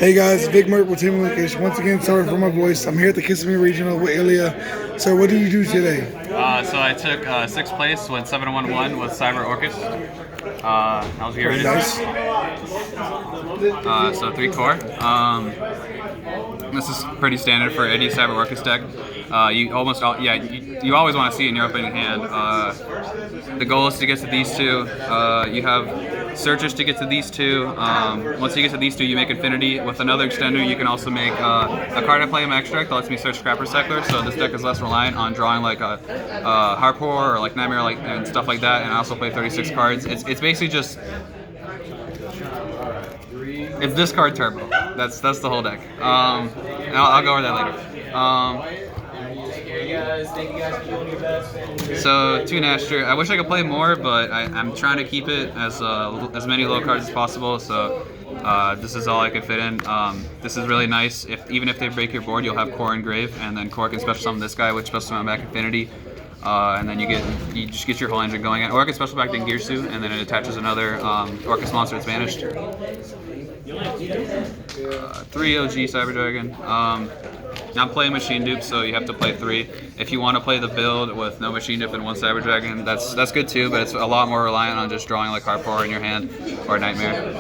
Hey guys, Vic Merck with Team Lucas. Once again, sorry for my voice. I'm here at the Kissimmee Regional with Illya. So, what did you do today? So I took sixth place, went 7-1-1 with Dragon Orcust. I was here. Pretty nice. So 3 core. This is pretty standard for any Dragon Orcust deck. You always want to see it in your opening hand. The goal is to get to these two. You have searchers to get to these two. Once you get to these two, you make Infinity. With another extender, you can also make a card I play in my extract that lets me search Scrap Recycler. So this deck is less reliant on drawing like a Harpor or like Nightmare and stuff like that. And I also play 36 cards. It's basically just it's this card turbo. That's the whole deck. And I'll go over that later. So 2 Nashter. I wish I could play more, but I'm trying to keep it as many low cards as possible. So this is all I could fit in. This is really nice. Even if they break your board, you'll have Core Engrave, and then Core can special summon this guy, which special summon back Infinity. And then you just get your whole engine going. Or I can special back Dingirsu, and then it attaches another Orcust monster that's banished. 3 OG Cyber Dragon. Now I'm playing Machine Dupe, so you have to play 3. If you want to play the build with no Machine Dupe and 1 Cyber Dragon, that's good too, but it's a lot more reliant on just drawing like Harpor in your hand or Nightmare.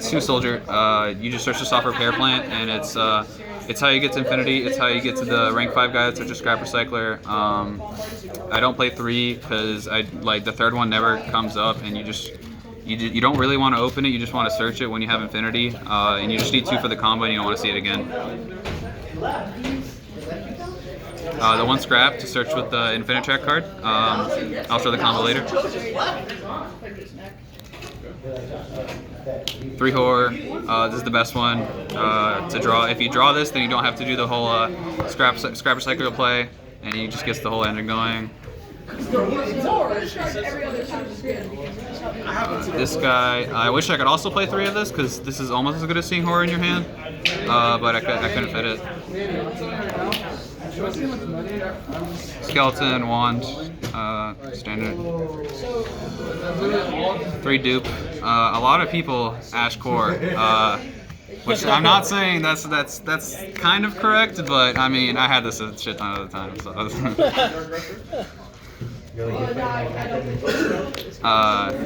2 Soldier. You just search the soft repair plant, and it's how you get to Infinity. It's how you get to the rank 5 guy that's such a Scrap Recycler. I don't play 3 because the third one never comes up, and you don't really want to open it. You just want to search it when you have Infinity, and you just need 2 for the combo, and you don't want to see it again. The 1 Scrap to search with the Infinitrack card. I'll show the combo later. 3 Horror. This is the best one to draw. If you draw this, then you don't have to do the whole Scrap Recycler play, and you just gets the whole engine going. This guy, I wish I could also play 3 of this because this is almost as good as seeing Horror in your hand, but I couldn't fit it. Skeleton, Wand, standard. 3 Dupe. A lot of people Ash Core, which I'm not saying that's kind of correct, but I mean I had this a shit ton of the time. So.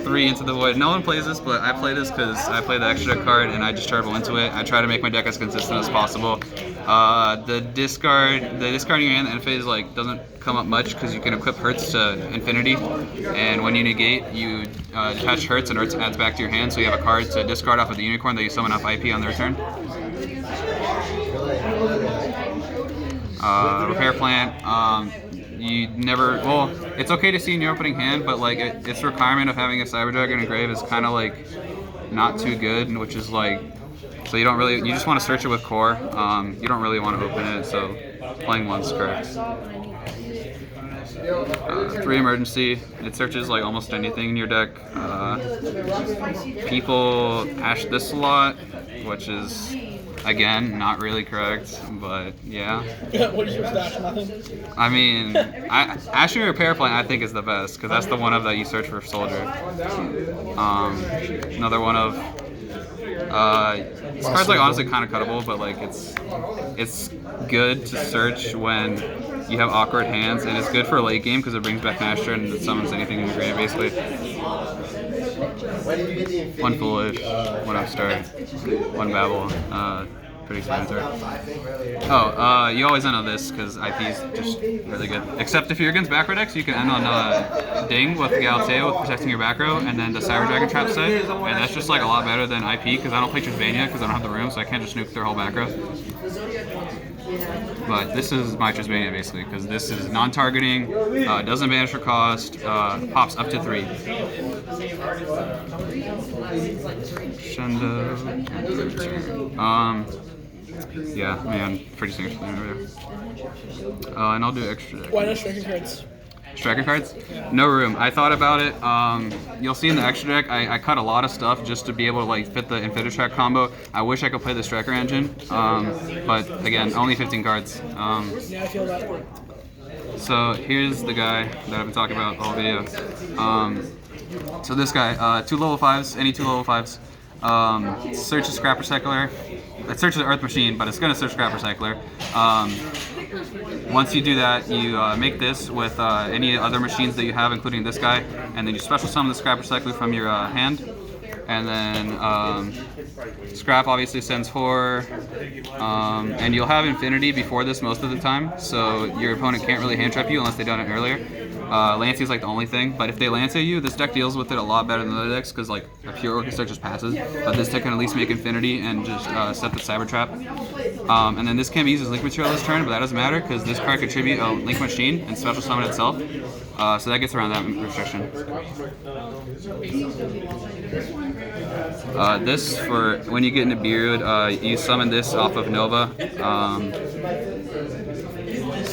3 Into the Void. No one plays this, but I play this because I play the extra card and I just turbo into it. I try to make my deck as consistent as possible. The discarding your hand, the end phase doesn't come up much because you can equip Hurts to Infinity, and when you negate, you attach Hurts and Hurts adds back to your hand, so you have a card to discard off of the Unicorn that you summon off IP on the return. Repair Plant. It's okay to see in your opening hand, but its requirement of having a Cyber Dragon Engrave is kind of not too good, which is so you just want to search it with Core. You don't really want to open it, so playing 1's correct. 3 Emergency. It searches almost anything in your deck. People ash this a lot, which is again not really correct, but yeah. What is your stash? Nothing? I mean, Ashing Repair Plant I think is the best because that's the one of that you search for Soldier. Another one of this card's honestly kind of cuttable, but it's good to search when you have awkward hands, and it's good for late game because it brings back Nashter and it summons anything in your grave basically. 1 Foolish, 1 Upstart, 1 Babble. Pretty explanatory. You always end on this because IP is just really good. Except if you're against back row decks, you can end on Ding with Galileo with protecting your back row, and then the Cyber Dragon Trap set, and that's just a lot better than IP because I don't play Trisbania because I don't have the room, so I can't just nuke their whole back row. But this is my Trisbania basically because this is non-targeting, doesn't banish for cost, pops up to 3. Shundo. Yeah, man, pretty serious over there. And I'll do extra deck. Why no striker cards? Striker cards? No room. I thought about it. You'll see in the extra deck, I cut a lot of stuff just to be able to fit the Infinitrack combo. I wish I could play the Striker engine, but again, only 15 cards. Yeah, I feel that. So here's the guy that I've been talking about the whole video. So this guy, 2 level 5s, any 2 level 5s. Search a scrap recycler. It searches the earth machine, but it's going to search scrap recycler. Once you do that, you make this with any other machines that you have, including this guy, and then you special summon the scrap recycler from your hand. And then scrap obviously sends horror, and you'll have infinity before this most of the time, so your opponent can't really hand trap you unless they've done it earlier. Lancey is like the only thing, but if they Lancey you, this deck deals with it a lot better than other decks because like a pure Orcust deck just passes, but this deck can at least make infinity and just set the cyber trap. And then this can be used as link material this turn, but that doesn't matter because this card can tribute a link machine and special summon itself, so that gets around that restriction. This, for when you get into Beard, you summon this off of Nova,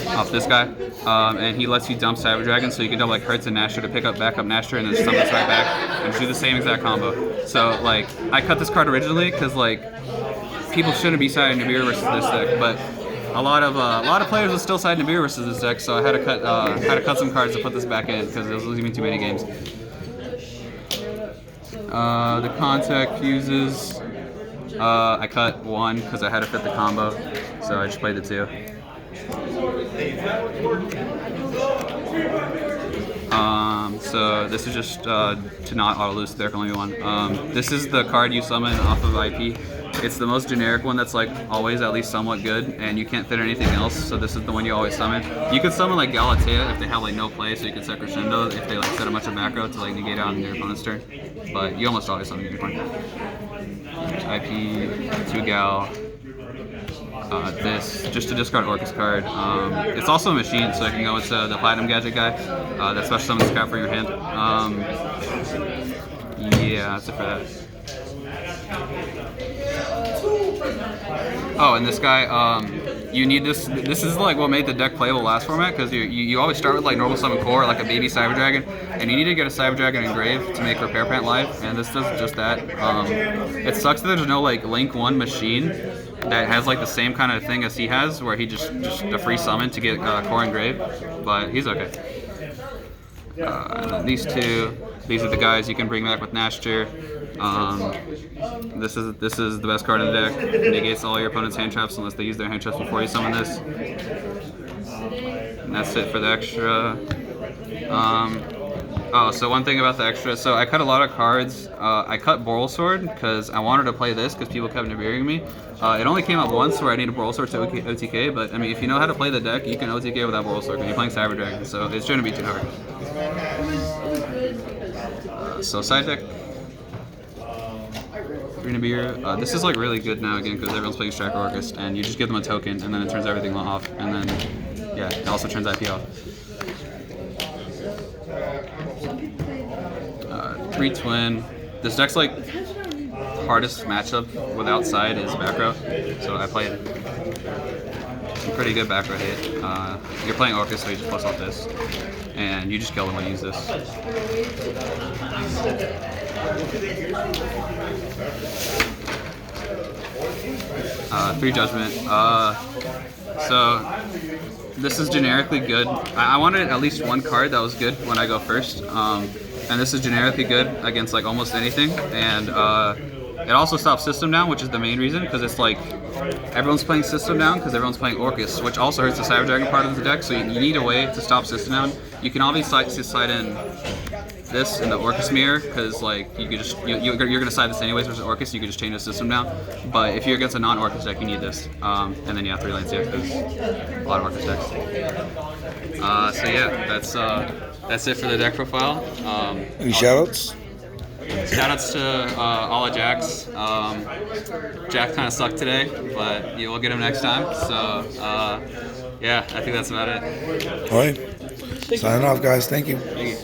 off this guy, and he lets you dump Cyber Dragon, so you can dump like Hertz and Nasher to pick up backup Nasher and then summon this right back and do the same exact combo. So like, I cut this card originally because like people shouldn't be siding Nibiru versus this deck, but a lot of players are still siding Nibiru versus this deck, so I had to cut some cards to put this back in because it was losing me too many games. The contact fuses, I cut 1 because I had to fit the combo, so I just played the 2. So this is just to not auto lose, there can only be 1. This is the card you summon off of IP. It's the most generic one that's like always at least somewhat good, and you can't fit anything else, so this is the one you always summon. You could summon like Galatea if they have like no play, so you can set Crescendo if they like set a bunch of macro to like negate out on your opponent's turn, but you almost always summon Unicorn. IP, 2 Gal, this, just to discard Orcust card. It's also a machine, so I can go into the Platinum Gadget guy, that special summons scrap for your hand. Yeah, that's it for that. Oh, and this guy, you need this. This is like what made the deck playable last format, because you always start with like normal summon core, like a baby Cyber Dragon, and you need to get a Cyber Dragon engraved to make Repair Pant live, and this does just that. It sucks that there's no like Link 1 machine that has like the same kind of thing as he has, where he just a free summon to get core engraved, but he's okay. And then these two, these are the guys you can bring back with Nasher. This is the best card in the deck. It negates all your opponent's hand traps unless they use their hand traps before you summon this. And that's it for the extra. Oh, so one thing about the extra. So I cut a lot of cards. I cut Boral Sword because I wanted to play this because people kept Nibiruing me. It only came up once where I needed Boral Sword to OTK, but I mean, if you know how to play the deck, you can OTK without Boral Sword because you're playing Cyber Dragon, so it shouldn't be too hard. So side deck. Nibiru. This is like really good now again because everyone's playing Dragon Orcust, and you just give them a token and then it turns everything off, and then yeah, it also turns IP off. 3 twin. This deck's like hardest matchup without side is back row, so I played some pretty good back row hit. You're playing Orcust, so you just plus off this, and you just kill them when you use this. 3 Judgment. So this is generically good. I wanted at least one card that was good when I go first, and this is generically good against like almost anything. And it also stops System Down, which is the main reason, because it's like everyone's playing System Down because everyone's playing Orcust, which also hurts the Cyber Dragon part of the deck. So you need a way to stop System Down. You can obviously slide in this in the Orcust mirror, because like you could just you're gonna side this anyways versus Orcust. You could just change the System Down. But if you're against a non-Orcust deck, you need this, and then you have 3 lanes here because a lot of Orcust decks. So yeah, that's it for the deck profile. Any shoutouts? Shoutouts to all of Jack's. Jack kind of sucked today, but we'll get him next time. So yeah, I think that's about it. All right. Signing off, guys. Thank you. Thank you.